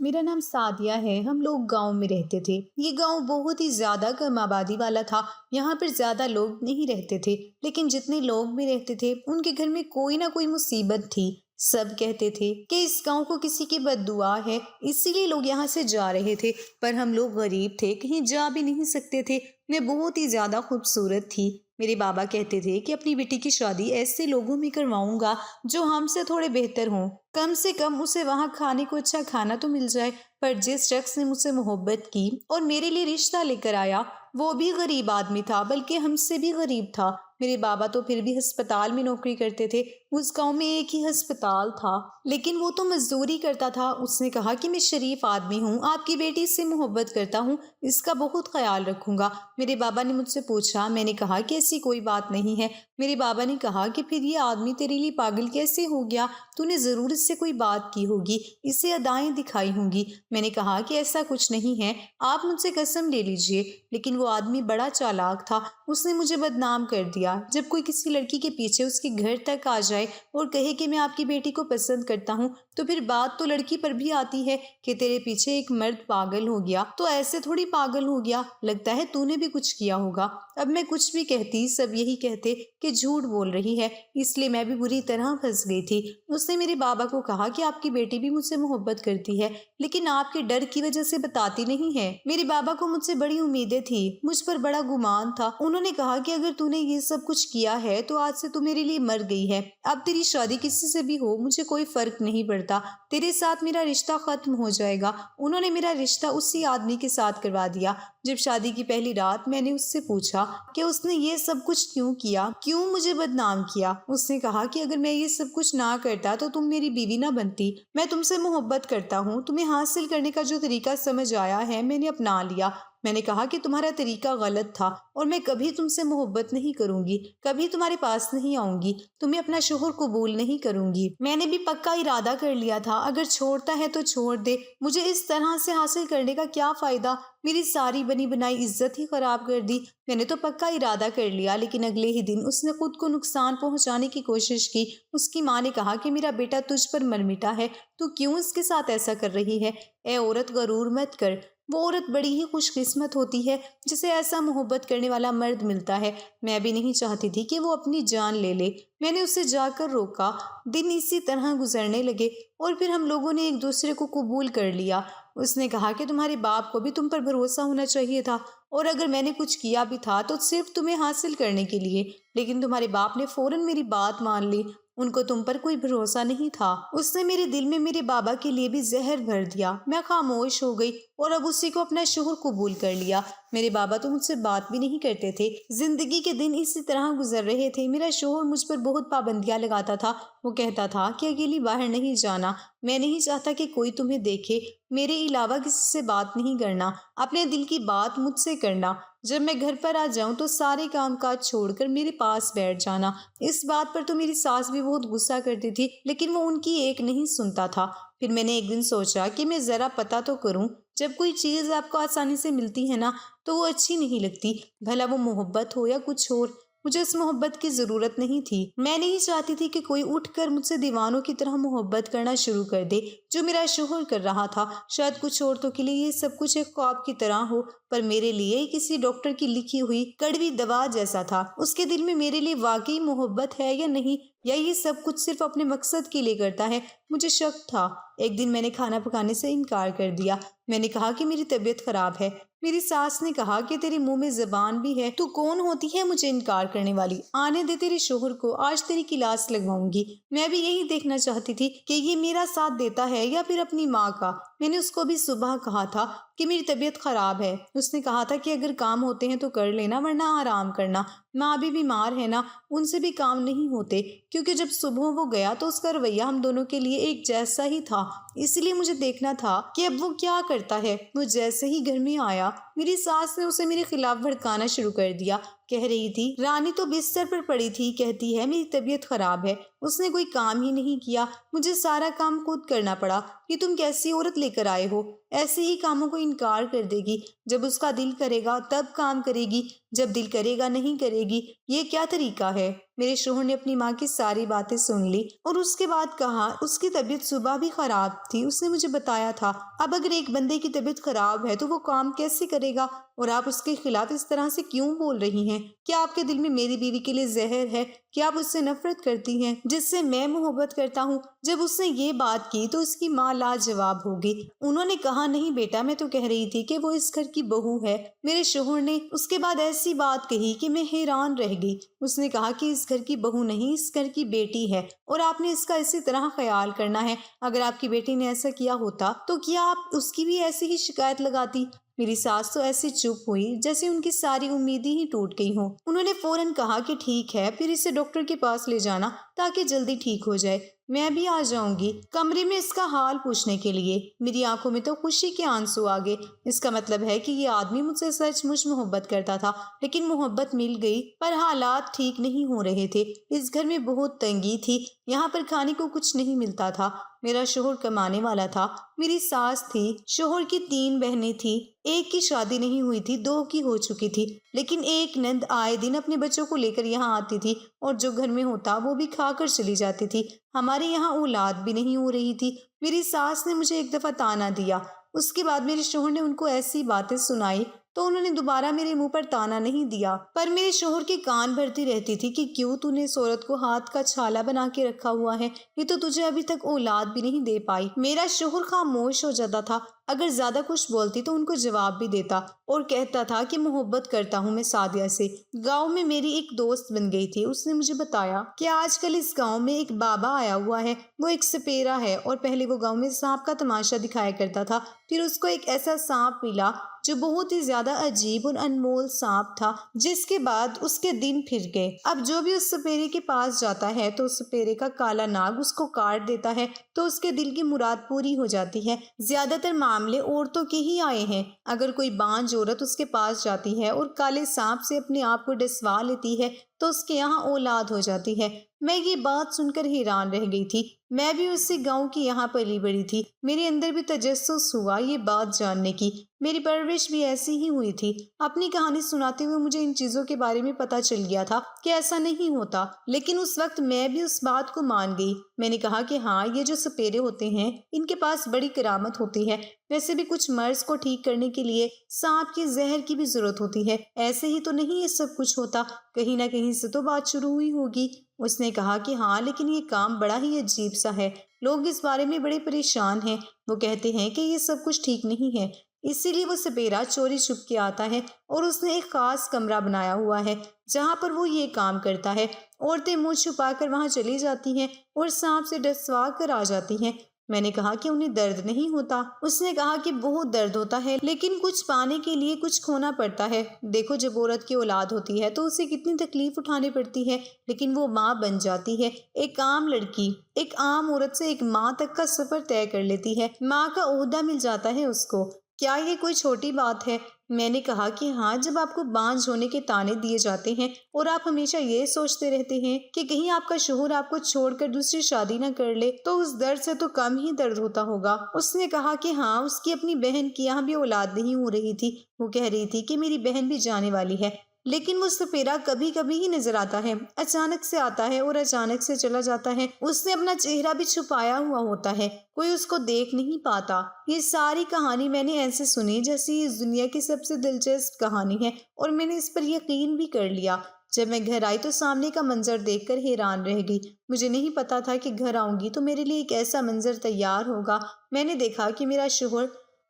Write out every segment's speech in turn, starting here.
میرا نام سعدیہ ہے۔ ہم لوگ گاؤں میں رہتے تھے۔ یہ گاؤں بہت ہی زیادہ کم آبادی والا تھا۔ یہاں پر زیادہ لوگ نہیں رہتے تھے، لیکن جتنے لوگ بھی رہتے تھے ان کے گھر میں کوئی نہ کوئی مصیبت تھی۔ سب کہتے تھے کہ اس گاؤں کو کسی کی بد دعا ہے، اسی لیے لوگ یہاں سے جا رہے تھے۔ پر ہم لوگ غریب تھے، کہیں جا بھی نہیں سکتے تھے۔ میں بہت ہی زیادہ خوبصورت تھی۔ میرے بابا کہتے تھے کہ اپنی بیٹی کی شادی ایسے لوگوں میں کرواؤں گا جو ہم سے تھوڑے بہتر ہوں، کم سے کم اسے وہاں کھانے کو اچھا کھانا تو مل جائے۔ پر جس شخص نے مجھ سے محبت کی اور میرے لیے رشتہ لے کر آیا وہ بھی غریب آدمی تھا، بلکہ ہم سے بھی غریب تھا۔ میرے بابا تو پھر بھی ہسپتال میں نوکری کرتے تھے۔ اس گاؤں میں ایک ہی ہسپتال تھا، لیکن وہ تو مزدوری کرتا تھا۔ اس نے کہا کہ میں شریف آدمی ہوں، آپ کی بیٹی سے محبت کرتا ہوں، اس کا بہت خیال رکھوں گا۔ میرے بابا نے مجھ سے پوچھا، میں نے کہا کہ ایسی کوئی بات نہیں ہے۔ میرے بابا نے کہا کہ پھر یہ آدمی تیرے لیے پاگل کیسے ہو گیا؟ تو نے ضرور اس سے کوئی بات کی ہوگی، اسے ادائیں دکھائی ہوں گی۔ میں نے کہا کہ ایسا کچھ نہیں ہے، آپ مجھ سے قسم لے لیجئے۔ لیکن وہ آدمی بڑا چالاک تھا، اس نے مجھے بدنام کر دیا۔ جب کوئی کسی لڑکی کے پیچھے اس کے گھر تک آ جائے اور کہے کہ میں آپ کی بیٹی کو پسند کرتا ہوں، تو پھر بات تو لڑکی پر بھی آتی ہے کہ تیرے پیچھے ایک مرد پاگل ہو گیا۔ تو ایسے تھوڑی پاگل ہو گیا، لگتا ہے تو نے بھی کچھ کیا ہوگا۔ اب میں کچھ بھی کہتی سب یہی کہتے کہ جھوٹ بول رہی ہے، اس لیے میں بھی بری طرح پھنس گئی تھی۔ اس نے میرے بابا کو کہا کہ آپ کی بیٹی بھی مجھ سے محبت کرتی ہے، لیکن آپ کے ڈر کی وجہ سے بتاتی نہیں ہے۔ میرے بابا کو مجھ سے بڑی امیدیں تھی، مجھ پر بڑا گمان تھا۔ انہوں نے کہا کہ اگر تو نے یہ سب کچھ کیا ہے تو آج سے تو میرے لیے مر گئی ہے۔ اب تیری شادی کسی سے بھی ہو مجھے کوئی فرق نہیں پڑتا، تیرے ساتھ میرا رشتہ ختم ہو جائے گا۔ انہوں نے میرا رشتہ اسی آدمی کے ساتھ کروا دیا۔ جب شادی کی پہلی رات میں نے اس سے پوچھا کہ اس نے یہ سب کچھ کیوں کیا، کیوں مجھے بدنام کیا؟ اس نے کہا کہ اگر میں یہ سب کچھ نہ کرتا تو تم میری بیوی نہ بنتی۔ میں تم سے محبت کرتا ہوں، تمہیں حاصل کرنے کا جو طریقہ سمجھ آیا ہے میں نے اپنا لیا۔ میں نے کہا کہ تمہارا طریقہ غلط تھا اور میں کبھی تم سے محبت نہیں کروں گی، کبھی تمہارے پاس نہیں آؤں گی، تمہیں اپنا شوہر قبول نہیں کروں گی۔ میں نے بھی پکا ارادہ کر لیا تھا، اگر چھوڑتا ہے تو چھوڑ دے، مجھے اس طرح سے حاصل کرنے کا کیا فائدہ؟ میری ساری بنی بنائی عزت ہی خراب کر دی۔ میں نے تو پکا ارادہ کر لیا، لیکن اگلے ہی دن اس نے خود کو نقصان پہنچانے کی کوشش کی۔ اس کی ماں نے کہا کہ میرا بیٹا تجھ پر مر مٹا ہے، تو کیوں اس کے ساتھ ایسا کر رہی ہے؟ اے عورت غرور مت کر، وہ عورت بڑی ہی خوش قسمت ہوتی ہے جسے ایسا محبت کرنے والا مرد ملتا ہے۔ میں بھی نہیں چاہتی تھی کہ وہ اپنی جان لے لے۔ میں نے اسے جا کر روکا۔ دن اسی طرح گزرنے لگے اور پھر ہم لوگوں نے ایک دوسرے کو قبول کر لیا۔ اس نے کہا کہ تمہارے باپ کو بھی تم پر بھروسہ ہونا چاہیے تھا، اور اگر میں نے کچھ کیا بھی تھا تو صرف تمہیں حاصل کرنے کے لیے، لیکن تمہارے باپ نے فوراً میری بات مان لی، ان کو تم پر کوئی بھروسہ نہیں تھا۔ اس نے میرے دل میں میرے بابا کے لیے بھی زہر بھر دیا۔ میں خاموش ہو گئی اور اب اسی کو اپنا شوہر قبول کر لیا۔ میرے بابا تو مجھ سے بات بھی نہیں کرتے تھے۔ زندگی کے دن اسی طرح گزر رہے تھے۔ میرا شوہر مجھ پر بہت پابندیاں لگاتا تھا۔ وہ کہتا تھا کہ اکیلی باہر نہیں جانا، میں نہیں چاہتا کہ کوئی تمہیں دیکھے، میرے علاوہ کسی سے بات نہیں کرنا، اپنے دل کی بات مجھ سے کرنا، جب میں گھر پر آ جاؤں تو سارے کام کاج چھوڑ کر میرے پاس بیٹھ جانا۔ اس بات پر تو میری ساس بھی بہت غصہ کرتی تھی، لیکن وہ ان کی ایک نہیں سنتا تھا۔ پھر میں نے ایک دن سوچا کہ میں ذرا پتہ تو کروں، جب کوئی چیز آپ کو آسانی سے ملتی ہے نا تو وہ اچھی نہیں لگتی، بھلا وہ محبت ہو یا کچھ اور۔ مجھے اس محبت کی ضرورت نہیں تھی۔ میں نہیں چاہتی تھی کہ کوئی اٹھ کر مجھ سے دیوانوں کی طرح محبت کرنا شروع کر دے جو میرا شوہر کر رہا تھا۔ شاید کچھ عورتوں کے لیے یہ سب کچھ ایک خواب کی طرح ہو، پر میرے لیے کسی ڈاکٹر کی لکھی ہوئی کڑوی دوا جیسا تھا۔ اس کے دل میں میرے لیے واقعی محبت ہے یا نہیں، یا یہ سب کچھ صرف اپنے مقصد کے لیے کرتا ہے؟ مجھے شک تھا۔ ایک دن میں نے کھانا پکانے سے انکار کر دیا۔ میں نے کہا کہ میری طبیعت خراب ہے۔ میری ساس نے کہا کہ تیرے منہ میں زبان بھی ہے، تو کون ہوتی ہے مجھے انکار کرنے والی؟ آنے دے تیرے شوہر کو، آج تیری کلاس لگواؤں گی۔ میں بھی یہی دیکھنا چاہتی تھی کہ یہ میرا ساتھ دیتا ہے یا پھر اپنی ماں کا۔ میں نے اس کو بھی صبح کہا تھا کہ میری طبیعت خراب ہے۔ اس نے کہا تھا کہ اگر کام ہوتے ہیں تو کر لینا، ورنہ آرام کرنا، ماں بھی بیمار ہے نا، ان سے بھی کام نہیں ہوتے۔ کیونکہ جب صبح وہ گیا تو اس کا رویہ ہم دونوں کے لیے ایک جیسا ہی تھا، اس لیے مجھے دیکھنا تھا کہ اب وہ کیا کرتا ہے۔ وہ جیسے ہی گھر میں آیا میری ساس نے اسے میرے خلاف بھڑکانا شروع کر دیا۔ کہہ رہی تھی رانی تو بستر پر پڑی تھی، کہتی ہے میری طبیعت خراب ہے۔ اس نے کوئی کام ہی نہیں کیا، مجھے سارا کام خود کرنا پڑا۔ یہ تم کیسی عورت لے کر آئے ہو؟ ایسے ہی کاموں کو انکار کر دے گی، جب اس کا دل کرے گا تب کام کرے گی، جب دل کرے گا نہیں کرے گی، یہ کیا طریقہ ہے؟ میرے شوہر نے اپنی ماں کی ساری باتیں سن لی اور اس کے بعد کہا اس کی طبیعت صبح بھی خراب تھی، اس نے مجھے بتایا تھا۔ اب اگر ایک بندے کی طبیعت خراب ہے تو وہ کام کیسے کرے گا؟ اور آپ اس کے خلاف اس طرح سے کیوں بول رہی ہیں؟ کیا آپ کے دل میں میری بیوی کے لیے زہر ہے؟ کیا آپ اس سے نفرت کرتی ہیں جس سے میں محبت کرتا ہوں؟ جب اس نے یہ بات کی تو اس کی ماں لاجواب ہو گئی۔ انہوں نے کہا نہیں بیٹا، میں تو کہہ رہی تھی کہ وہ اس گھر کی بہو ہے۔ میرے شوہر نے اس کے بعد ایسی بات کہی کہ میں حیران رہ گئی۔ اس نے کہا کہ اس گھر کی بہو نہیں، اس گھر کی بیٹی ہے اور آپ نے اس کا اسی طرح خیال کرنا ہے۔ اگر آپ کی بیٹی نے ایسا کیا ہوتا تو کیا آپ اس کی بھی ایسی ہی شکایت لگاتی؟ میری ساس تو ایسی چپ ہوئی جیسے ان کی ساری امیدیں ہی ٹوٹ گئی ہوں۔ انہوں نے فوراً کہا کہ ٹھیک ہے، پھر اسے ڈاکٹر کے پاس لے جانا تاکہ جلدی ٹھیک ہو جائے۔ میں بھی آ جاؤں گی کمرے میں اس کا حال پوچھنے کے لیے۔ میری آنکھوں میں تو خوشی کے آنسو آ گئے۔ اس کا مطلب ہے کہ یہ آدمی مجھ سے سچ مچ محبت کرتا تھا، لیکن محبت مل گئی پر حالات ٹھیک نہیں ہو رہے تھے۔ اس گھر میں بہت تنگی تھی، یہاں پر کھانے کو کچھ نہیں ملتا تھا۔ میرا شوہر کمانے والا تھا، میری ساس تھی، شوہر کی 3 بہنیں تھیں، ایک کی شادی نہیں ہوئی تھی، 2 کی ہو چکی تھی، لیکن ایک نند آئے دن اپنے بچوں کو لے کر یہاں آتی تھی اور جو گھر میں ہوتا وہ بھی کھا کر چلی جاتی تھی۔ ہمارے یہاں اولاد بھی نہیں ہو رہی تھی۔ میری ساس نے مجھے ایک دفعہ تانا دیا، اس کے بعد میرے شوہر نے ان کو ایسی باتیں سنائی تو انہوں نے دوبارہ میرے منہ پر تانا نہیں دیا، پر میرے شوہر کے کان بھرتی رہتی تھی کہ کیوں تو نے اس عورت کو ہاتھ کا چھالا بنا کے رکھا ہوا ہے، یہ تو تجھے ابھی تک اولاد بھی نہیں دے پائی۔ میرا شوہر خاموش ہو جاتا تھا، اگر زیادہ کچھ بولتی تو ان کو جواب بھی دیتا اور کہتا تھا کہ محبت کرتا ہوں میں سعدیہ سے۔ گاؤں میں میری ایک دوست بن گئی تھی، اس نے مجھے بتایا کہ آج کل اس گاؤں میں ایک بابا آیا ہوا ہے، وہ ایک سپیرا ہے اور پہلے وہ گاؤں میں سانپ کا تماشا دکھایا کرتا تھا، پھر اس کو ایک ایسا سانپ ملا جو بہت ہی زیادہ عجیب اور انمول سانپ تھا، جس کے بعد اس کے دن پھر گئے۔ اب جو بھی اس سپیرے کے پاس جاتا ہے تو اس سپیرے کا کالا ناگ اس کو کاٹ دیتا ہے تو اس کے دل کی مراد پوری ہو جاتی ہے۔ زیادہ تر معاملے عورتوں کے ہی آئے ہیں۔ اگر کوئی بانجھ عورت اس کے پاس جاتی ہے اور کالے سانپ سے اپنے آپ کو ڈسوا لیتی ہے تو اس کے یہاں اولاد ہو جاتی ہے۔ میں یہ بات سن کر حیران رہ گئی تھی۔ میں بھی اسی گاؤں کی یہاں پلی بڑی تھی، میرے اندر بھی تجسس ہوا یہ بات جاننے کی۔ میری پرورش بھی ایسی ہی ہوئی تھی۔ اپنی کہانی سناتے ہوئے مجھے ان چیزوں کے بارے میں پتہ چل گیا تھا کہ ایسا نہیں ہوتا، لیکن اس وقت میں بھی اس بات کو مان گئی۔ میں نے کہا کہ ہاں، یہ جو سپیرے ہوتے ہیں ان کے پاس بڑی کرامت ہوتی ہے۔ ویسے بھی کچھ مرض کو ٹھیک کرنے کے لیے سانپ کی زہر کی بھی ضرورت ہوتی ہے، ایسے ہی تو نہیں یہ سب کچھ ہوتا، کہیں نہ کہیں سے تو بات شروع ہوئی ہوگی۔ اس نے کہا کہ ہاں، لیکن یہ کام بڑا ہی عجیب سا ہے، لوگ اس بارے میں بڑے پریشان ہیں، وہ کہتے ہیں کہ یہ سب کچھ ٹھیک نہیں ہے، اسی لیے وہ سپیرا چوری چھپ کے آتا ہے اور اس نے ایک خاص کمرہ بنایا ہوا ہے جہاں پر وہ یہ کام کرتا ہے۔ عورتیں منہ چھپا کر وہاں چلی جاتی ہیں اور سانپ سے ڈسوا کر آ جاتی ہیں۔ میں نے کہا کہ انہیں درد نہیں ہوتا؟ اس نے کہا کہ بہت درد ہوتا ہے، لیکن کچھ پانے کے لیے کچھ کھونا پڑتا ہے۔ دیکھو جب عورت کی اولاد ہوتی ہے تو اسے کتنی تکلیف اٹھانی پڑتی ہے، لیکن وہ ماں بن جاتی ہے۔ ایک عام لڑکی ایک عام عورت سے ایک ماں تک کا سفر طے کر لیتی ہے، ماں کا عہدہ مل جاتا ہے اس کو۔ کیا یہ کوئی چھوٹی بات ہے؟ میں نے کہا کہ ہاں، جب آپ کو بانجھ ہونے کے طعنے دیے جاتے ہیں اور آپ ہمیشہ یہ سوچتے رہتے ہیں کہ کہیں آپ کا شوہر آپ کو چھوڑ کر دوسری شادی نہ کر لے تو اس درد سے تو کم ہی درد ہوتا ہوگا۔ اس نے کہا کہ ہاں، اس کی اپنی بہن کی یہاں بھی اولاد نہیں ہو رہی تھی، وہ کہہ رہی تھی کہ میری بہن بھی جانے والی ہے، لیکن وہ سپیرا کبھی کبھی ہی نظر آتا ہے، اچانک سے آتا ہے اور اچانک سے چلا جاتا ہے۔ اس نے اپنا چہرہ بھی چھپایا ہوا ہوتا ہے، کوئی اس کو دیکھ نہیں پاتا۔ یہ ساری کہانی میں نے ایسے سنی جیسے اس دنیا کی سب سے دلچسپ کہانی ہے اور میں نے اس پر یقین بھی کر لیا۔ جب میں گھر آئی تو سامنے کا منظر دیکھ کر حیران رہ گئی۔ مجھے نہیں پتا تھا کہ گھر آؤں گی تو میرے لیے ایک ایسا منظر تیار ہوگا۔ میں نے دیکھا کہ میرا شوہر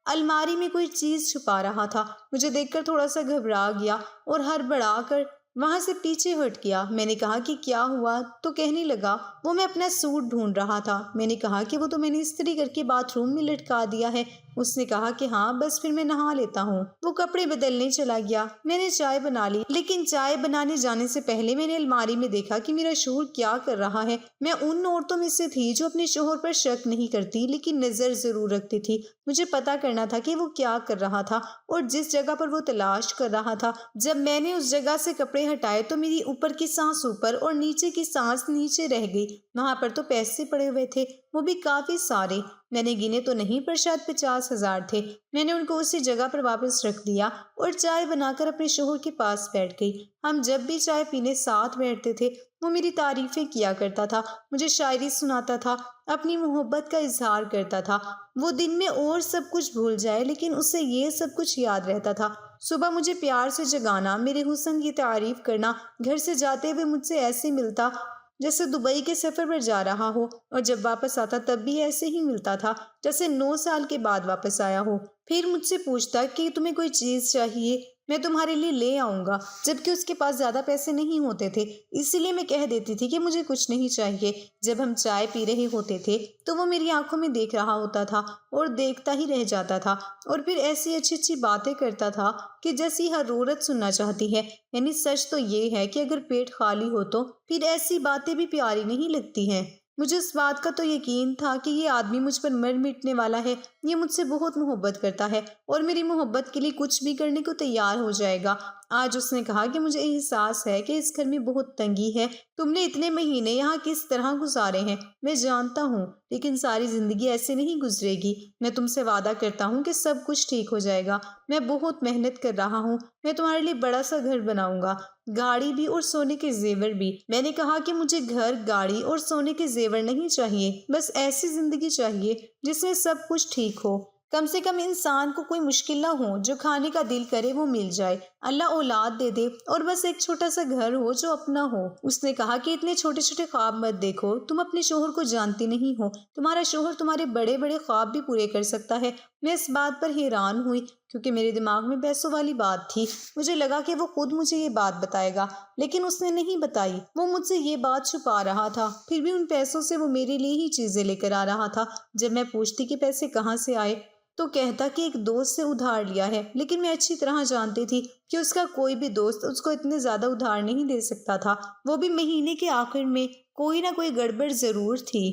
الماری میں کوئی چیز چھپا رہا تھا۔ مجھے دیکھ کر تھوڑا سا گھبرا گیا اور ہڑبڑا کر وہاں سے پیچھے ہٹ گیا۔ میں نے کہا کہ کیا ہوا؟ تو کہنے لگا وہ میں اپنا سوٹ ڈھونڈ رہا تھا۔ میں نے کہا کہ وہ تو میں نے استری کر کے باتھ روم میں لٹکا دیا ہے۔ اس نے کہا کہ ہاں بس پھر میں نہا لیتا ہوں۔ وہ کپڑے بدلنے چلا گیا۔ میں نے چائے بنا لی، لیکن چائے بنانے جانے سے پہلے میں نے الماری میں دیکھا کہ میرا شوہر کیا کر رہا ہے۔ میں ان عورتوں میں سے تھی جو اپنے شوہر پر شک نہیں کرتی لیکن نظر ضرور رکھتی تھی۔ مجھے پتا کرنا تھا کہ وہ کیا کر رہا تھا اور جس جگہ پر وہ تلاش کر رہا تھا۔ جب میں نے اس جگہ سے کپڑے ہٹائے تو میری اوپر کی سانس اوپر اور نیچے کی سانس نیچے رہ گئی، وہاں پر تو پیسے پڑے ہوئے تھے۔ وہ بھی کافی سارے۔ میں نے گنے تو نہیں پر شاید 50,000 تھے۔ میں نے ان کو اسی جگہ پر واپس رکھ دیا اور چائے بنا کر اپنے شوہر کے پاس بیٹھ گئی۔ ہم جب بھی چائے پینے ساتھ بیٹھتے تھے وہ میری تعریفیں کیا کرتا تھا، مجھے شاعری سناتا تھا، اپنی محبت کا اظہار کرتا تھا۔ وہ دن میں اور سب کچھ بھول جائے لیکن اسے یہ سب کچھ یاد رہتا تھا۔ صبح مجھے پیار سے جگانا، میرے حسن کی تعریف کرنا، گھر سے جاتے ہوئے مجھ سے ایسے ملتا جیسے دبئی کے سفر پر جا رہا ہو، اور جب واپس آتا تب بھی ایسے ہی ملتا تھا جیسے 9 سال کے بعد واپس آیا ہو۔ پھر مجھ سے پوچھتا کہ تمہیں کوئی چیز چاہیے، میں تمہارے لیے لے آؤں گا، جبکہ اس کے پاس زیادہ پیسے نہیں ہوتے تھے، اسی لیے میں کہہ دیتی تھی کہ مجھے کچھ نہیں چاہیے۔ جب ہم چائے پی رہے ہوتے تھے تو وہ میری آنکھوں میں دیکھ رہا ہوتا تھا اور دیکھتا ہی رہ جاتا تھا، اور پھر ایسی اچھی اچھی باتیں کرتا تھا کہ جیسی ہر عورت سننا چاہتی ہے۔ یعنی سچ تو یہ ہے کہ اگر پیٹ خالی ہو تو پھر ایسی باتیں بھی پیاری نہیں لگتی ہیں۔ مجھے اس بات کا تو یقین تھا کہ یہ آدمی مجھ پر مر مٹنے والا ہے، یہ مجھ سے بہت محبت کرتا ہے اور میری محبت کے لیے کچھ بھی کرنے کو تیار ہو جائے گا۔ آج اس نے کہا کہ مجھے احساس ہے کہ اس گھر میں بہت تنگی ہے، تم نے اتنے مہینے یہاں کس طرح گزارے ہیں میں جانتا ہوں، لیکن ساری زندگی ایسے نہیں گزرے گی۔ میں تم سے وعدہ کرتا ہوں کہ سب کچھ ٹھیک ہو جائے گا۔ میں بہت محنت کر رہا ہوں، میں تمہارے لیے بڑا سا گھر بناؤں گا، گاڑی بھی اور سونے کے زیور بھی۔ میں نے کہا کہ مجھے گھر، گاڑی اور سونے کے زیور نہیں چاہیے، بس ایسی زندگی چاہیے جس میں سب کچھ ٹھیک ہو، کم سے کم انسان کو کوئی مشکل نہ ہو، جو کھانے کا دل کرے وہ مل جائے، اللہ اولاد دے دے، اور بس ایک چھوٹا سا گھر ہو جو اپنا ہو۔ اس نے کہا کہ اتنے چھوٹے چھوٹے خواب مت دیکھو، تم اپنے شوہر کو جانتی نہیں ہو، تمہارا شوہر تمہارے بڑے بڑے خواب بھی پورے کر سکتا ہے۔ میں اس بات پر حیران ہوئی کیونکہ میرے دماغ میں پیسوں والی بات تھی۔ مجھے لگا کہ وہ خود مجھے یہ بات بتائے گا، لیکن اس نے نہیں بتائی۔ وہ مجھ سے یہ بات چھپا رہا تھا، پھر بھی ان پیسوں سے وہ میرے لیے ہی چیزیں لے کر آ رہا تھا۔ جب میں پوچھتی کہ پیسے کہاں سے آئے تو کہتا کہ ایک دوست سے ادھار لیا ہے، لیکن میں اچھی طرح جانتی تھی کہ اس کا کوئی بھی دوست اس کو اتنے زیادہ ادھار نہیں دے سکتا تھا، وہ بھی مہینے کے آخر میں کوئی نہ کوئی گڑبڑ ضرور تھی۔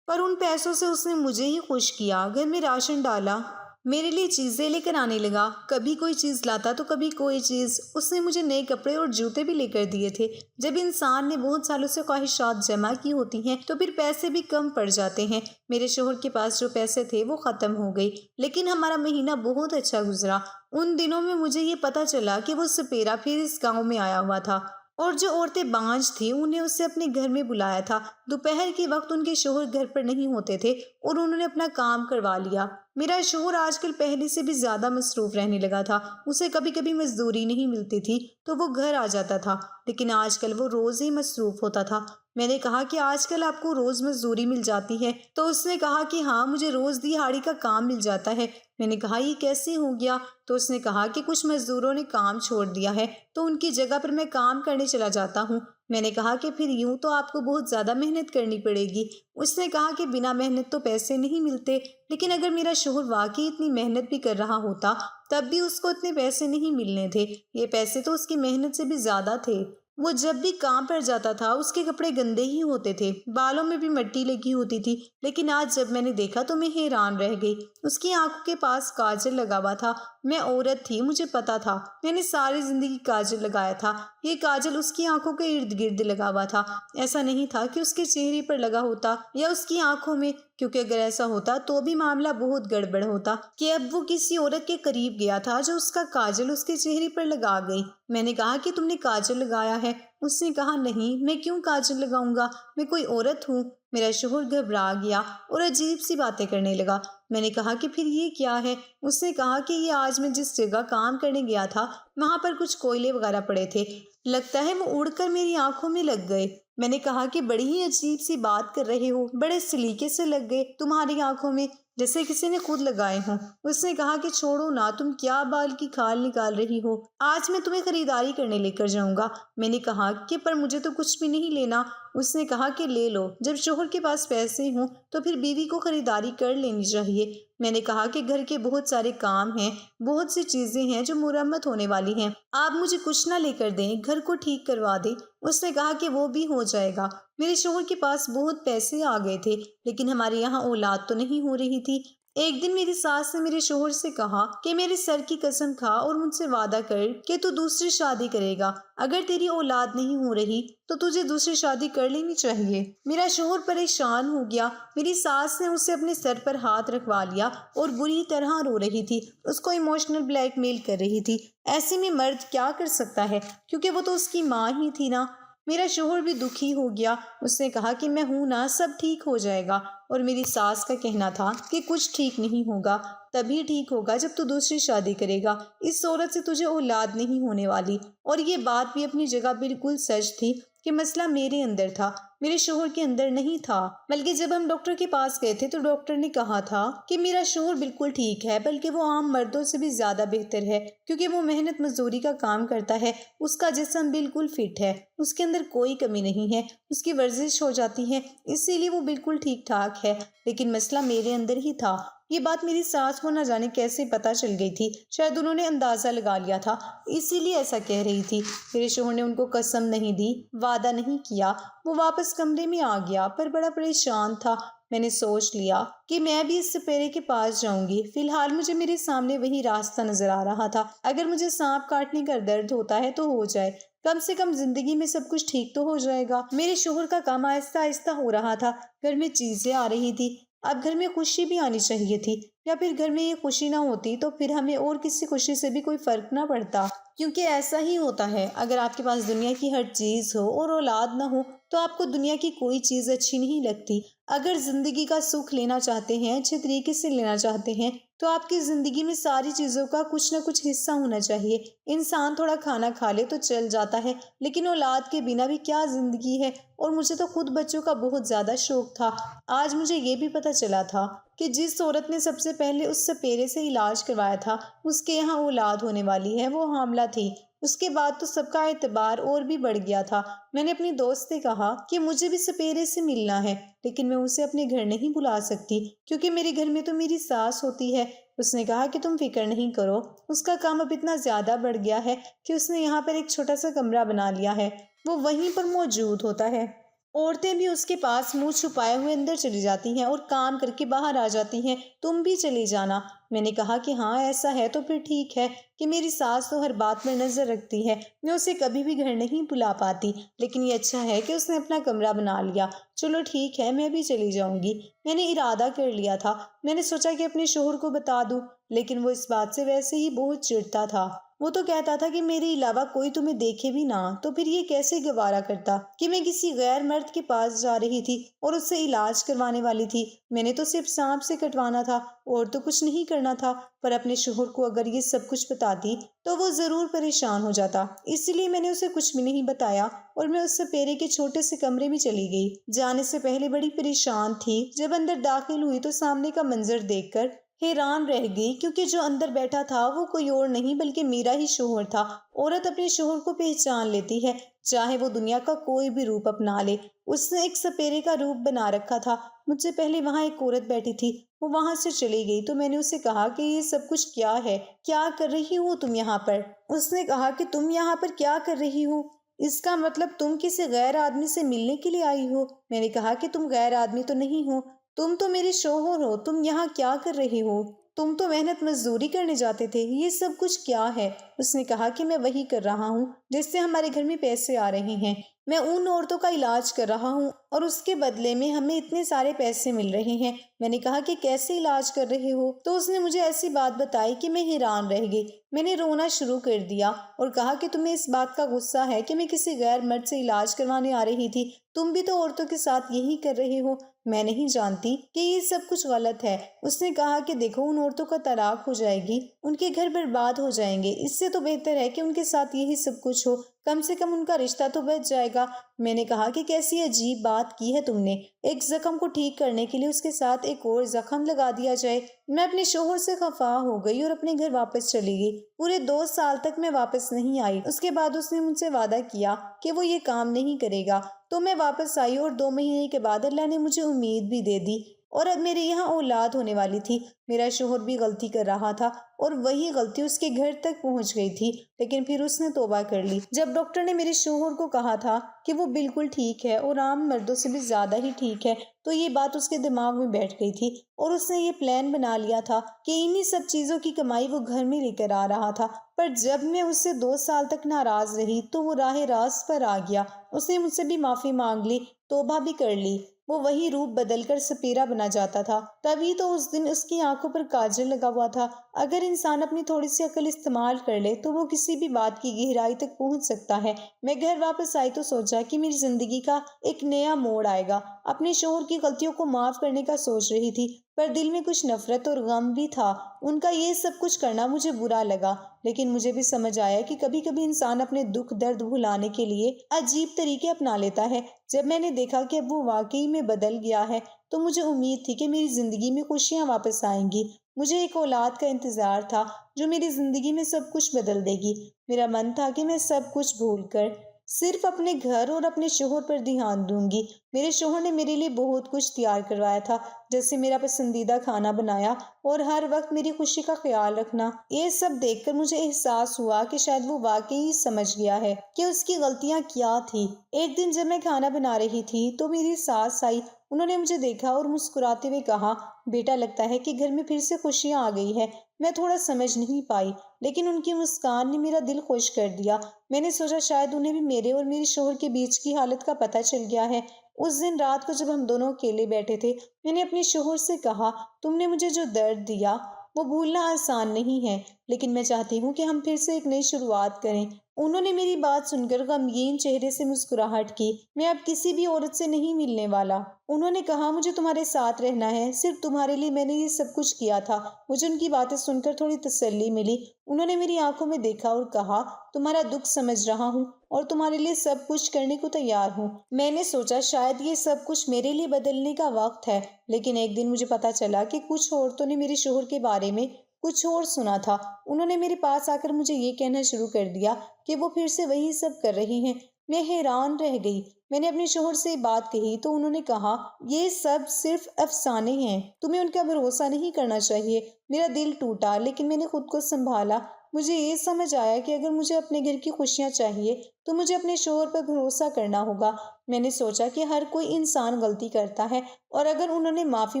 پر ان پیسوں سے اس نے مجھے ہی خوش کیا، گھر میں راشن ڈالا، میرے لیے چیزیں لے کر آنے لگا، کبھی کوئی چیز لاتا تو کبھی کوئی چیز۔ اس نے مجھے نئے کپڑے اور جوتے بھی لے کر دیے تھے۔ جب انسان نے بہت سالوں سے خواہشات جمع کی ہوتی ہیں تو پھر پیسے بھی کم پڑ جاتے ہیں۔ میرے شوہر کے پاس جو پیسے تھے وہ ختم ہو گئی، لیکن ہمارا مہینہ بہت اچھا گزرا۔ ان دنوں میں مجھے یہ پتا چلا کہ وہ سپیرا پھر اس گاؤں میں آیا ہوا تھا، اور جو عورتیں بانجھ تھیں انہیں اسے اپنے گھر میں بلایا تھا۔ دوپہر کے وقت ان کے شوہر گھر پر نہیں ہوتے تھے اور انہوں نے اپنا کام کروا لیا۔ میرا شوہر آج کل پہلے سے بھی زیادہ مصروف رہنے لگا تھا، اسے کبھی کبھی مزدوری نہیں ملتی تھی تو وہ گھر آ جاتا تھا، لیکن آج کل وہ روز ہی مصروف ہوتا تھا۔ میں نے کہا کہ آج کل آپ کو روز مزدوری مل جاتی ہے؟ تو اس نے کہا کہ ہاں، مجھے روز دہاڑی کا کام مل جاتا ہے۔ میں نے کہا یہ کیسے ہو گیا؟ تو اس نے کہا کہ کچھ مزدوروں نے کام چھوڑ دیا ہے تو ان کی جگہ پر میں کام کرنے چلا جاتا ہوں۔ میں نے کہا کہ پھر یوں تو آپ کو بہت زیادہ محنت کرنی پڑے گی۔ اس نے کہا کہ بنا محنت تو پیسے نہیں ملتے، لیکن اگر میرا شوہر واقعی اتنی محنت بھی کر رہا ہوتا تب بھی اس کو اتنے پیسے نہیں ملنے تھے، یہ پیسے تو اس کی محنت سے بھی زیادہ تھے۔ وہ جب بھی کام پر جاتا تھا اس کے کپڑے گندے ہی ہوتے تھے، بالوں میں بھی مٹی لگی ہوتی تھی، لیکن آج جب میں نے دیکھا تو میں حیران رہ گئی۔ اس کی آنکھوں کے پاس کاجل لگا ہوا تھا۔ میں عورت تھی، مجھے پتا تھا، میں نے ساری زندگی کاجل لگایا تھا۔ یہ کاجل اس کی آنکھوں کے ارد گرد لگا ہوا تھا، ایسا نہیں تھا کہ اس کے چہرے پر لگا ہوتا یا اس کی آنکھوں میں، کیونکہ اگر ایسا ہوتا تو بھی معاملہ بہت گڑبڑ ہوتا کہ اب وہ کسی عورت کے قریب گیا تھا جو اس کا کاجل اس کے چہرے پر لگا گئی۔ میں نے کہا کہ تم نے کاجل لگایا ہے؟ اس نے کہا نہیں، میں کیوں کاجل لگاؤں گا، میں کوئی عورت ہوں۔ میرا شوہر گھبرا گیا اور عجیب سی باتیں کرنے لگا۔ میں نے کہا کہ پھر یہ کیا ہے؟ اس نے کہا کہ یہ آج میں جس جگہ کام کرنے گیا تھا وہاں پر کچھ کوئلے وغیرہ پڑے تھے، لگتا ہے وہ اڑ کر میری آنکھوں میں لگ گئے۔ میں نے کہا کہ بڑی ہی عجیب سی بات کر رہے ہو، بڑے سلیقے سے لگ گئے تمہاری آنکھوں میں، جیسے کسی نے خود لگائے ہوں۔ اس نے کہا کہ چھوڑو نا، تم کیا بال کی کھال نکال رہی ہو، آج میں تمہیں خریداری کرنے لے کر جاؤں گا۔ میں نے کہا کہ پر مجھے تو کچھ بھی نہیں لینا۔ اس نے کہا کہ لے لو، جب شوہر کے پاس پیسے ہوں تو پھر بیوی کو خریداری کر لینی چاہیے۔ میں نے کہا کہ گھر کے بہت سارے کام ہیں، بہت سی چیزیں ہیں جو مرمت ہونے والی ہیں، آپ مجھے کچھ نہ لے کر دیں، گھر کو ٹھیک کروا دیں۔ اس نے کہا کہ وہ بھی ہو جائے گا۔ میرے شوہر کے پاس بہت پیسے آ گئے تھے، لیکن ہمارے یہاں اولاد تو نہیں ہو رہی تھی۔ ایک دن میری ساس نے میرے شوہر سے کہا کہ میرے سر کی قسم کھا اور مجھ سے وعدہ کر کہ تو دوسری شادی کرے گا۔ اگر تیری اولاد نہیں ہو رہی تو تجھے دوسری شادی کر لینی چاہیے۔ میرا شوہر پریشان ہو گیا۔ میری ساس نے اسے اپنے سر پر ہاتھ رکھوا لیا اور بری طرح رو رہی تھی، اس کو ایموشنل بلیک میل کر رہی تھی۔ ایسے میں مرد کیا کر سکتا ہے، کیونکہ وہ تو اس کی ماں ہی تھی نا۔ میرا شوہر بھی دکھی ہو گیا۔ اس نے کہا کہ میں ہوں نا، سب ٹھیک ہو جائے گا۔ اور میری ساس کا کہنا تھا کہ کچھ ٹھیک نہیں ہوگا، تبھی ٹھیک ہوگا جب تو دوسری شادی کرے گا۔ اس عورت سے تجھے اولاد نہیں ہونے والی۔ اور یہ بات بھی اپنی جگہ بالکل سچ تھی کہ مسئلہ میرے اندر تھا، میرے شوہر کے اندر نہیں تھا۔ بلکہ جب ہم ڈاکٹر کے پاس گئے تھے تو ڈاکٹر نے کہا تھا کہ میرا شوہر بالکل ٹھیک ہے، بلکہ وہ عام مردوں سے بھی زیادہ بہتر ہے، کیونکہ وہ محنت مزدوری کا کام کرتا ہے، اس کا جسم بالکل فٹ ہے، اس کے اندر کوئی کمی نہیں ہے، اس کی ورزش ہو جاتی ہے، اسی لیے وہ بالکل ٹھیک ٹھاک ہے۔ لیکن مسئلہ میرے اندر ہی تھا۔ یہ بات میری ساس کو نہ جانے کیسے پتہ چل گئی تھی، شاید انہوں نے اندازہ لگا لیا تھا، اسی لیے ایسا کہہ رہی تھی۔ میرے شوہر نے ان کو قسم نہیں دی، وعدہ نہیں کیا۔ وہ واپس کمرے میں آ گیا پر بڑا پریشان تھا۔ میں نے سوچ لیا کہ میں بھی اس سپیرے کے پاس جاؤں گی۔ فی الحال مجھے میرے سامنے وہی راستہ نظر آ رہا تھا۔ اگر مجھے سانپ کاٹنے کا درد ہوتا ہے تو ہو جائے، کم سے کم زندگی میں سب کچھ ٹھیک تو ہو جائے گا۔ میرے شوہر کا کام آہستہ آہستہ ہو رہا تھا، گھر میں چیزیں آ رہی تھی۔ اب گھر میں خوشی بھی آنی چاہیے تھی، یا پھر گھر میں یہ خوشی نہ ہوتی تو پھر ہمیں اور کسی خوشی سے بھی کوئی فرق نہ پڑتا، کیونکہ ایسا ہی ہوتا ہے۔ اگر آپ کے پاس دنیا کی ہر چیز ہو اور اولاد نہ ہو تو آپ کو دنیا کی کوئی چیز اچھی نہیں لگتی۔ اگر زندگی کا سکھ لینا چاہتے ہیں، اچھے طریقے سے لینا چاہتے ہیں، تو آپ کی زندگی میں ساری چیزوں کا کچھ نہ کچھ حصہ ہونا چاہیے۔ انسان تھوڑا کھانا کھا لے تو چل جاتا ہے، لیکن اولاد کے بنا بھی کیا زندگی ہے۔ اور مجھے تو خود بچوں کا بہت زیادہ شوق تھا۔ آج مجھے یہ بھی پتہ چلا تھا کہ جس عورت نے سب سے پہلے اس سپیرے سے علاج کروایا تھا، اس کے یہاں اولاد ہونے والی ہے، وہ حاملہ تھی۔ اس کے بعد تو سب کا اعتبار اور بھی بڑھ گیا تھا۔ میں نے اپنی دوست سے کہا کہ مجھے بھی سپیرے سے ملنا ہے، لیکن میں اسے اپنے گھر نہیں بلا سکتی، کیونکہ میرے گھر میں تو میری ساس ہوتی ہے۔ اس نے کہا کہ تم فکر نہیں کرو، اس کا کام اب اتنا زیادہ بڑھ گیا ہے کہ اس نے یہاں پر ایک چھوٹا سا کمرہ بنا لیا ہے، وہ وہیں پر موجود ہوتا ہے۔ عورتیں بھی اس کے پاس منہ چھپائے ہوئے اندر چلی جاتی ہیں اور کام کر کے باہر آ جاتی ہیں۔ تم بھی چلی جانا۔ میں نے کہا کہ ہاں ایسا ہے تو پھر ٹھیک ہے، کہ میری ساس تو ہر بات پر نظر رکھتی ہے، میں اسے کبھی بھی گھر نہیں بلا پاتی، لیکن یہ اچھا ہے کہ اس نے اپنا کمرہ بنا لیا۔ چلو ٹھیک ہے، میں بھی چلی جاؤں گی۔ میں نے ارادہ کر لیا تھا، میں نے سوچا کہ اپنے شوہر کو بتا دوں، لیکن وہ اس بات سے ویسے ہی بہت چڑھتا تھا۔ وہ تو کہتا تھا کہ میرے علاوہ کوئی تمہیں دیکھے بھی نہ تو پھر یہ کیسے گوارا کرتا کہ میں کسی غیر مرد کے پاس جا رہی تھی اور اس سے علاج کروانے والی تھی۔ میں نے تو صرف سانپ سے کٹوانا تھا اور تو کچھ نہیں کرنا تھا، پر اپنے شوہر کو اگر یہ سب کچھ بتاتی تو وہ ضرور پریشان ہو جاتا، اس لیے میں نے اسے کچھ بھی نہیں بتایا اور میں اس سپیرے کے چھوٹے سے کمرے میں چلی گئی۔ جانے سے پہلے بڑی پریشان تھی، جب اندر داخل ہوئی تو سامنے کا منظر دیکھ کر حیران رہ گئی، کیونکہ جو اندر بیٹھا تھا وہ کوئی اور نہیں بلکہ میرا ہی شوہر تھا۔ عورت اپنے شوہر کو پہچان لیتی ہے، چاہے وہ دنیا کا کوئی بھی روپ اپنا لے۔ اس نے ایک سپیرے کا روپ بنا رکھا تھا۔ مجھ سے پہلے وہاں ایک عورت بیٹھی تھی، وہ وہاں سے چلی گئی تو میں نے اسے کہا کہ یہ سب کچھ کیا ہے، کیا کر رہی ہو تم یہاں پر؟ اس نے کہا کہ تم یہاں پر کیا کر رہی ہو؟ اس کا مطلب تم کسی غیر آدمی سے ملنے کے لیے آئی ہو؟ میں نے کہا کہ تم غیر آدمی تو نہیں ہو، تم تو میرے شوہر ہو، تم یہاں کیا کر رہی ہو؟ تم تو محنت مزدوری کرنے جاتے تھے، یہ سب کچھ کیا ہے؟ اس نے کہا کہ میں وہی کر رہا ہوں جس سے ہمارے گھر میں پیسے آ رہے ہیں، میں ان عورتوں کا علاج کر رہا ہوں اور اس کے بدلے میں ہمیں اتنے سارے پیسے مل رہے ہیں۔ میں نے کہا کہ کیسے علاج کر رہے ہو؟ تو اس نے مجھے ایسی بات بتائی کہ میں حیران رہ گئی۔ میں نے رونا شروع کر دیا اور کہا کہ تمہیں اس بات کا غصہ ہے کہ میں کسی غیر مرد سے علاج کروانے آ رہی تھی، تم بھی تو عورتوں کے ساتھ یہی کر رہے ہو۔ میں نہیں جانتی کہ یہ سب کچھ غلط ہے۔ اس نے کہا کہ دیکھو، ان عورتوں کا طلاق ہو جائے گی، ان کے گھر برباد ہو جائیں گے، اس سے تو بہتر ہے کہ ان کے ساتھ یہی سب کچھ ہو، کم سے کم ان کا رشتہ تو بچ جائے گا۔ میں نے کہا کہ کیسی عجیب بات کی ہے تم نے، ایک زخم کو ٹھیک کرنے کے لیے اس کے ساتھ ایک اور زخم لگا دیا جائے۔ میں اپنے شوہر سے خفا ہو گئی اور اپنے گھر واپس چلی گئی۔ پورے 2 سال تک میں واپس نہیں آئی۔ اس کے بعد اس نے مجھ سے وعدہ کیا کہ وہ یہ کام نہیں کرے گا، تو میں واپس آئی اور 2 مہینے کے بعد اللہ نے مجھے امید بھی دے دی اور اب میرے یہاں اولاد ہونے والی تھی۔ میرا شوہر بھی غلطی کر رہا تھا اور وہی غلطی اس کے گھر تک پہنچ گئی تھی، لیکن پھر اس نے توبہ کر لی۔ جب ڈاکٹر نے میرے شوہر کو کہا تھا کہ وہ بالکل ٹھیک ہے اور عام مردوں سے بھی زیادہ ہی ٹھیک ہے، تو یہ بات اس کے دماغ میں بیٹھ گئی تھی اور اس نے یہ پلان بنا لیا تھا کہ انہی سب چیزوں کی کمائی وہ گھر میں لے کر آ رہا تھا۔ پر جب میں اس سے 2 سال تک ناراض رہی تو وہ راہ راست پر آ گیا۔ اس نے مجھ سے بھی معافی مانگ لی، توبہ بھی کر لی۔ وہ وہی روپ بدل کر سپیرا بنا جاتا تھا۔ تبھی تو اس دن اس کی آنکھوں پر کاجل لگا ہوا تھا۔ اگر انسان اپنی تھوڑی سی عقل استعمال کر لے تو وہ کسی بھی بات کی گہرائی تک پہنچ سکتا ہے۔ میں گھر واپس آئی تو سوچا کہ میری زندگی کا ایک نیا موڑ آئے گا۔ اپنے شوہر کی غلطیوں کو معاف کرنے کا سوچ رہی تھی، پر دل میں کچھ نفرت اور غم بھی تھا۔ ان کا یہ سب کچھ کرنا مجھے برا لگا، لیکن مجھے بھی سمجھ آیا کہ کبھی کبھی انسان اپنے دکھ درد بھلانے کے لیے عجیب طریقے اپنا لیتا ہے۔ جب میں نے دیکھا کہ اب وہ واقعی میں بدل گیا ہے تو مجھے امید تھی کہ میری زندگی میں خوشیاں واپس آئیں گی۔ مجھے ایک اولاد کا انتظار تھا جو میری زندگی میں سب کچھ بدل دے گی۔ میرا من تھا کہ میں سب کچھ بھول کر صرف اپنے گھر اور اپنے شوہر پر دھیان دوں گی۔ میرے شوہر نے میرے لیے بہت کچھ تیار کروایا تھا، جیسے میرا پسندیدہ کھانا بنایا اور ہر وقت میری خوشی کا خیال رکھنا۔ یہ سب دیکھ کر مجھے احساس ہوا کہ شاید وہ واقعی سمجھ گیا ہے کہ اس کی غلطیاں کیا تھی۔ ایک دن جب میں کھانا بنا رہی تھی تو میری ساس آئی۔ انہوں نے مجھے دیکھا اور مسکراتے ہوئے کہا، بیٹا لگتا ہے کہ گھر میں پھر سے خوشیاں آ گئی ہے۔ میں تھوڑا سمجھ نہیں پائی، لیکن ان کی مسکان نے میرا دل خوش کر دیا۔ میں نے سوچا شاید انہیں بھی میرے اور میرے شوہر کے بیچ کی حالت کا پتہ چل گیا ہے۔ اس دن رات کو جب ہم دونوں اکیلے بیٹھے تھے، میں نے اپنے شوہر سے کہا، تم نے مجھے جو درد دیا وہ بھولنا آسان نہیں ہے، لیکن میں چاہتی ہوں کہ ہم پھر سے ایک نئی شروعات کریں۔ انہوں نے میری بات سن کر غمگین چہرے سے مسکراہٹ کی۔ میں اب کسی بھی عورت سے نہیں ملنے والا۔ انہوں نے کہا، مجھے تمہارے ساتھ رہنا ہے، صرف تمہارے لیے میں نے یہ سب کچھ کیا تھا۔ مجھے ان کی باتیں سن کر تھوڑی تسلی ملی۔ انہوں نے میری آنکھوں میں دیکھا اور کہا، تمہارا دکھ سمجھ رہا ہوں اور تمہارے لیے سب کچھ کرنے کو تیار ہوں۔ میں نے سوچا شاید یہ سب کچھ میرے لیے بدلنے کا وقت ہے، لیکن ایک دن مجھے پتا چلا کہ کچھ عورتوں نے میرے شوہر کے بارے میں کچھ اور سنا تھا۔ انہوں نے میرے پاس آ کر مجھے یہ کہنا شروع کر دیا کہ وہ پھر سے وہی سب کر رہی ہیں۔ میں حیران رہ گئی۔ میں نے اپنے شوہر سے یہ بات کہی تو انہوں نے کہا، یہ سب صرف افسانے ہیں، تمہیں ان کا بھروسہ نہیں کرنا چاہیے۔ میرا دل ٹوٹا، لیکن میں نے خود کو سنبھالا۔ مجھے یہ سمجھ آیا کہ اگر مجھے اپنے گھر کی خوشیاں چاہیے تو مجھے اپنے شوہر پر بھروسہ کرنا ہوگا۔ میں نے سوچا کہ ہر کوئی انسان غلطی کرتا ہے اور اگر انہوں نے معافی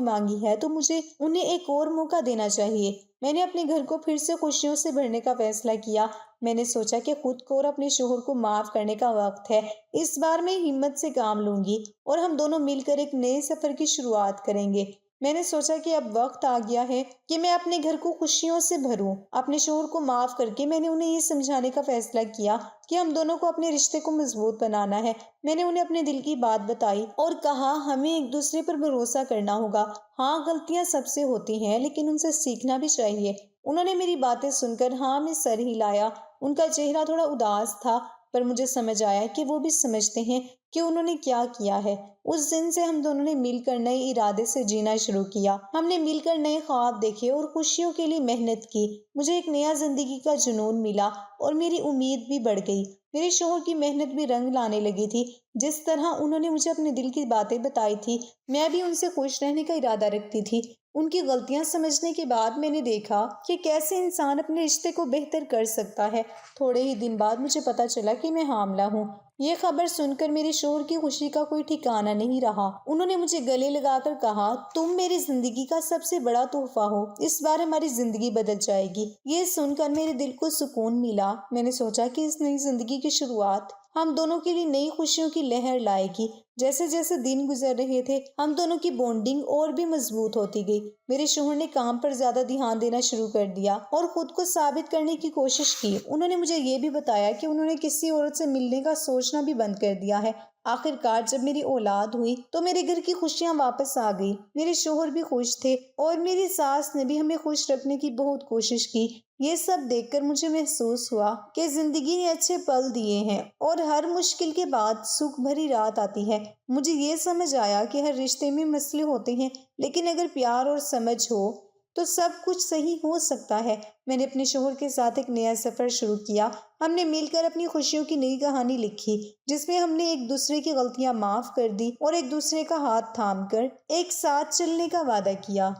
مانگی ہے تو مجھے انہیں ایک اور موقع دینا چاہیے۔ میں نے اپنے گھر کو پھر سے خوشیوں سے بھرنے کا فیصلہ کیا۔ میں نے سوچا کہ خود کو اور اپنے شوہر کو معاف کرنے کا وقت ہے۔ اس بار میں ہمت سے کام لوں گی اور ہم دونوں مل کر ایک نئے سفر کی شروعات کریں گے۔ میں نے سوچا کہ اب وقت آ گیا ہے کہ میں اپنے گھر کو خوشیوں سے بھروں۔ اپنے شوہر کو معاف کر کے میں نے انہیں یہ سمجھانے کا فیصلہ کیا کہ ہم دونوں کو اپنے رشتے کو مضبوط بنانا ہے۔ میں نے انہیں اپنے دل کی بات بتائی اور کہا، ہمیں ایک دوسرے پر بھروسہ کرنا ہوگا۔ ہاں، غلطیاں سب سے ہوتی ہیں، لیکن ان سے سیکھنا بھی چاہیے۔ انہوں نے میری باتیں سن کر ہاں میں سر ہلایا۔ ان کا چہرہ تھوڑا اداس تھا، پر مجھے سمجھ آیا کہ وہ بھی سمجھتے ہیں کہ انہوں نے کیا کیا ہے۔ اس دن سے ہم دونوں نے مل کر نئے ارادے سے جینا شروع کیا۔ ہم نے مل کر نئے خواب دیکھے اور خوشیوں کے لیے محنت کی۔ مجھے ایک نیا زندگی کا جنون ملا اور میری امید بھی بڑھ گئی۔ میرے شوہر کی محنت بھی رنگ لانے لگی تھی۔ جس طرح انہوں نے مجھے اپنے دل کی باتیں بتائی تھی، میں بھی ان سے خوش رہنے کا ارادہ رکھتی تھی۔ ان کی غلطیاں سمجھنے کے بعد میں نے دیکھا کہ کیسے انسان اپنے رشتے کو بہتر کر سکتا ہے۔ تھوڑے ہی دن بعد مجھے پتا چلا کہ میں حاملہ ہوں۔ یہ خبر سن کر میرے شوہر کی خوشی کا کوئی ٹھکانہ نہیں رہا۔ انہوں نے مجھے گلے لگا کر کہا، تم میری زندگی کا سب سے بڑا تحفہ ہو، اس بار ہماری زندگی بدل جائے گی۔ یہ سن کر میرے دل کو سکون ملا۔ میں نے سوچا کہ اس نئی زندگی کی شروعات ہم دونوں کے لیے نئی خوشیوں کی لہر لائے گی۔ جیسے جیسے دن گزر رہے تھے، ہم دونوں کی بونڈنگ اور بھی مضبوط ہوتی گئی۔ میرے شوہر نے کام پر زیادہ دھیان دینا شروع کر دیا اور خود کو ثابت کرنے کی کوشش کی۔ انہوں نے مجھے یہ بھی بتایا کہ انہوں نے کسی عورت سے ملنے کا سوچنا بھی بند کر دیا ہے۔ آخر کار جب میری اولاد ہوئی تو میرے گھر کی خوشیاں واپس آ گئی۔ میرے شوہر بھی خوش تھے اور میری ساس نے بھی ہمیں خوش رکھنے کی بہت کوشش کی۔ یہ سب دیکھ کر مجھے محسوس ہوا کہ زندگی نے اچھے پل دیے ہیں اور ہر مشکل کے بعد سکھ بھری رات آتی ہے۔ مجھے یہ سمجھ آیا کہ ہر رشتے میں مسئلے ہوتے ہیں، لیکن اگر پیار اور سمجھ ہو تو سب کچھ صحیح ہو سکتا ہے۔ میں نے اپنے شوہر کے ساتھ ایک نیا سفر شروع کیا۔ ہم نے مل کر اپنی خوشیوں کی نئی کہانی لکھی، جس میں ہم نے ایک دوسرے کی غلطیاں معاف کر دی اور ایک دوسرے کا ہاتھ تھام کر ایک ساتھ چلنے کا وعدہ کیا۔